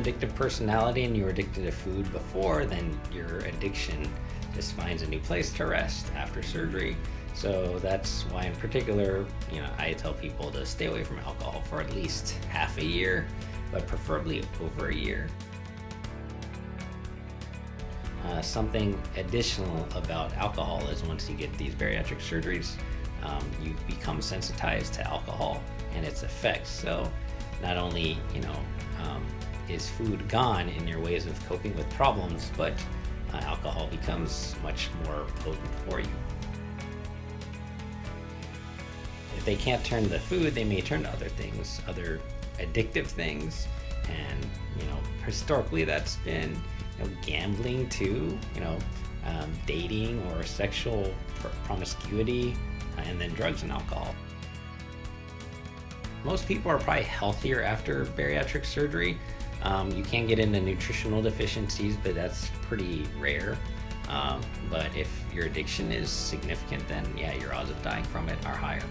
addictive personality and you were addicted to food before, then your addiction just finds a new place to rest after surgery. So that's why in particular, I tell people to stay away from alcohol for at least half a year, but preferably over a year. Something additional about alcohol is once you get these bariatric surgeries, you become sensitized to alcohol and its effects. So not only, is food gone in your ways of coping with problems, but alcohol becomes much more potent for you. If they can't turn to food, they may turn to other things, other addictive things. And, historically that's been gambling too, dating or sexual promiscuity, and then drugs and alcohol. Most people are probably healthier after bariatric surgery. You can get into nutritional deficiencies, but that's pretty rare. But if your addiction is significant, then yeah, your odds of dying from it are higher.